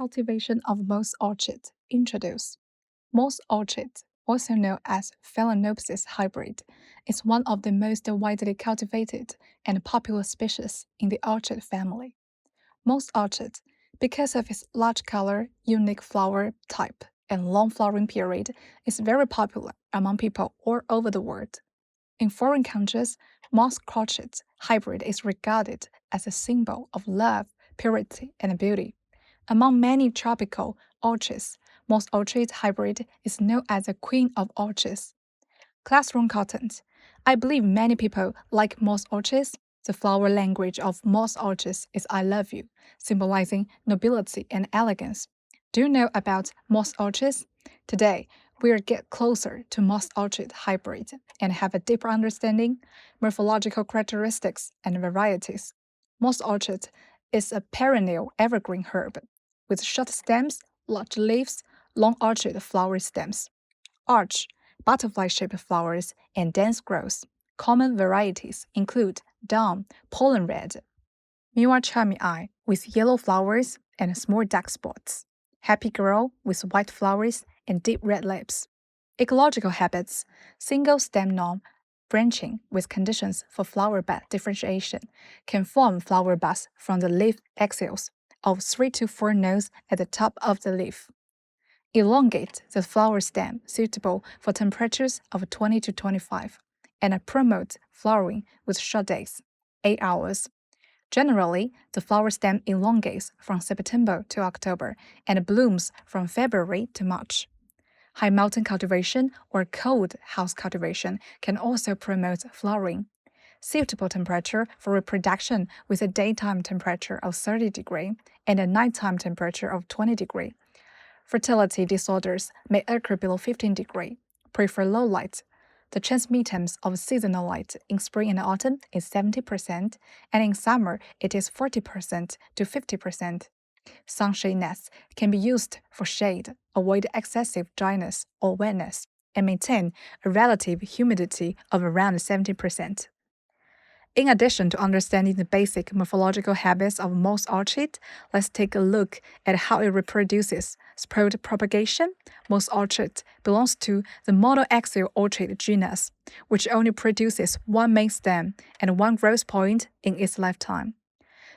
Cultivation of moss orchid. Introduce. Moss orchid, also known as Phalaenopsis hybrid, is one of the most widely cultivated and popular species in the orchid family. Moss orchid, because of its large color, unique flower type, and long flowering period, is very popular among people all over the world. In foreign countries, moss orchid hybrid is regarded as a symbol of love, purity, and beauty. Among many tropical orchids, moss orchid hybrid is known as the queen of orchids. Classroom content. I believe many people like moss orchids. The flower language of moss orchids is I love you, symbolizing nobility and elegance. Do you know about moss orchids? Today, we'll get closer to moss orchid hybrid and have a deeper understanding, morphological characteristics, and varieties. Moss orchid is a perennial evergreen herb with short stems, large leaves, long arched flower stems. Arch, butterfly-shaped flowers, and dense growth. Common varieties include dawn, pollen red, Miwachami with yellow flowers and small dark spots, happy girl with white flowers and deep red leaves. Ecological habits: single stem non-branching with conditions for flower bud differentiation can form flower buds from the leaf axils of 3 to 4 nodes at the top of the leaf. Elongate the flower stem suitable for temperatures of 20 to 25 and promote flowering with short days, 8 hours. Generally, the flower stem elongates from September to October and blooms from February to March. High mountain cultivation or cold house cultivation can also promote flowering. Suitable temperature for reproduction with a daytime temperature of 30 degrees and a nighttime temperature of 20 degrees. Fertility disorders may occur below 15 degrees. Prefer low light. The transmittance of seasonal light in spring and autumn is 70%, and in summer it is 40% to 50%. Sunshade nets can be used for shade, avoid excessive dryness or wetness, and maintain a relative humidity of around 70%. In addition to understanding the basic morphological habits of moss orchid, let's take a look at how it reproduces. Sprout propagation. Moss orchid belongs to the monoaxial orchid genus, which only produces one main stem and one growth point in its lifetime.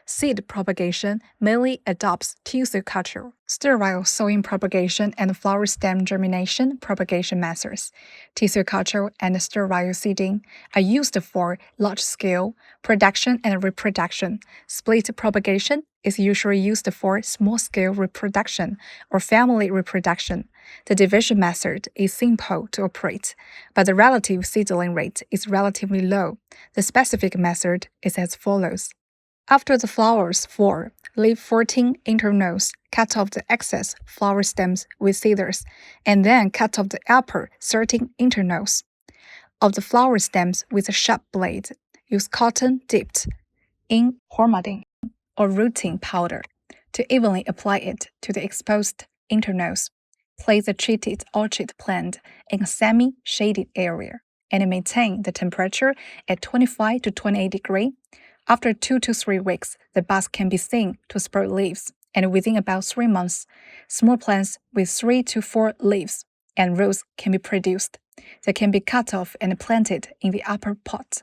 Seed propagation mainly adopts tissue culture, sterile sowing propagation, and flower stem germination propagation methods. Tissue culture and sterile seeding are used for large-scale production and reproduction. Split propagation is usually used for small-scale reproduction or family reproduction. The division method is simple to operate, but the relative seedling rate is relatively low. The specific method is as follows. After the flowers fall, leave 14 internodes, cut off the excess flower stems with scissors, and then cut off the upper 13 internodes of the flower stems with a sharp blade. Use cotton dipped in hormadine or rooting powder to evenly apply it to the exposed internodes. Place the treated orchid plant in a semi-shaded area and maintain the temperature at 25 to 28 degrees. After 2 to 3 weeks, the buds can be seen to sprout leaves, and within about 3 months, small plants with 3 to 4 leaves and roots can be produced. They can be cut off and planted in the upper pot.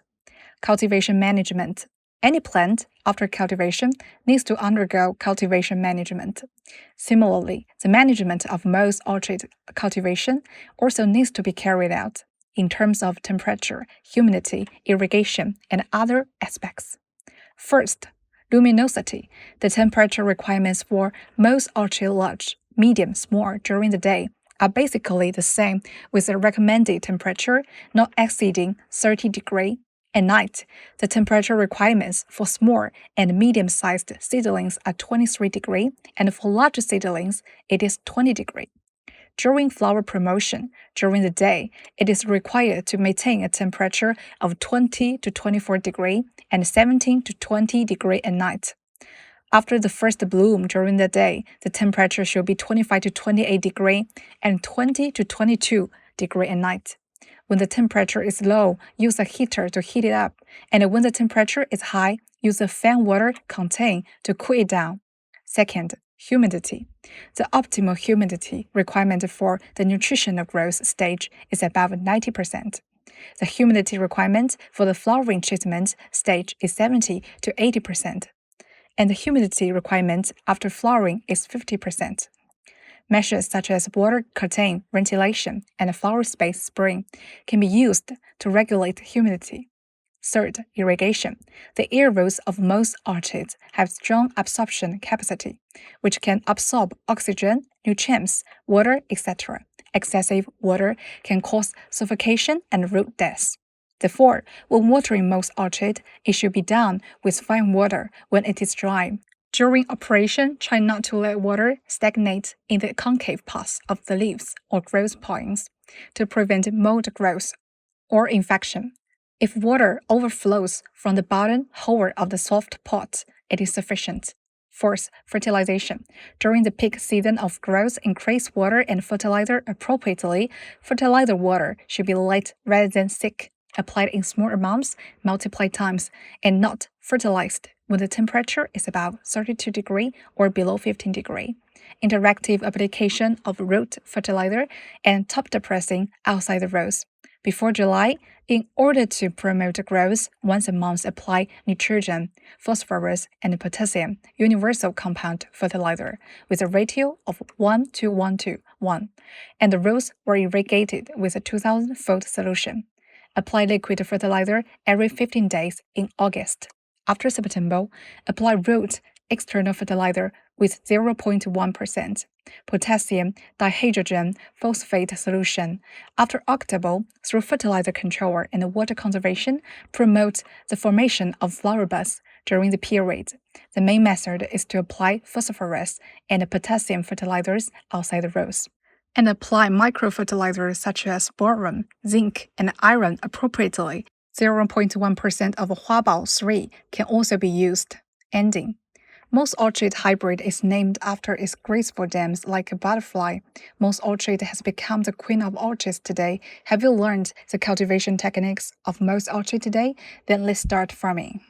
Cultivation management. Any plant, after cultivation, needs to undergo cultivation management. Similarly, the management of moss orchid cultivation also needs to be carried out in terms of temperature, humidity, irrigation, and other aspects. First, luminosity. The temperature requirements for moss orchid large, medium, small during the day are basically the same with a recommended temperature not exceeding 30 degrees. At night, the temperature requirements for small and medium-sized seedlings are 23 degrees, and for large seedlings, it is 20 degrees. During flower promotion, during the day, it is required to maintain a temperature of 20 to 24 degrees and 17 to 20 degrees at night. After the first bloom during the day, the temperature should be 25 to 28 degrees and 20 to 22 degrees at night. When the temperature is low, use a heater to heat it up, and when the temperature is high, use a fan water container to cool it down. Second, Humidity. The optimal humidity requirement for the nutritional growth stage is above 90%. The humidity requirement for the flowering treatment stage is 70 to 80%, and the humidity requirement after flowering is 50%. Measures such as water curtain ventilation and flower space spraying can be used to regulate humidity. Third, irrigation. The air roots of most orchids have strong absorption capacity, which can absorb oxygen, nutrients, water, etc. Excessive water can cause suffocation and root death. Therefore, when watering most orchid, it should be done with fine water when it is dry. During operation, try not to let water stagnate in the concave parts of the leaves or growth points to prevent mold growth or infection. If water overflows from the bottom hole of the soft pot, it is sufficient. Fourth, fertilization. During the peak season of growth, increase water and fertilizer appropriately. Fertilizer water should be light rather than thick, applied in small amounts, multiple times, and not fertilized when the temperature is above 32 degrees or below 15 degrees. Interactive application of root fertilizer and top depressing outside the rows. Before July, in order to promote growth, once a month apply nitrogen, phosphorus, and potassium universal compound fertilizer with a ratio of 1 to 1 to 1, and the rows were irrigated with a 2000-fold solution. Apply liquid fertilizer every 15 days in August. After September, apply root external fertilizer with 0.1%. Potassium dihydrogen phosphate solution. After October, through fertilizer control and water conservation, promote the formation of flower buds during the period. The main method is to apply phosphorus and potassium fertilizers outside the rows, and apply microfertilizers such as boron, zinc, and iron appropriately. 0.1% of Huabao 3 can also be used. Ending. Most orchid hybrid is named after its graceful dams like a butterfly. Most orchid has become the queen of orchids today. Have you learned the cultivation techniques of most orchid today? Then let's start farming.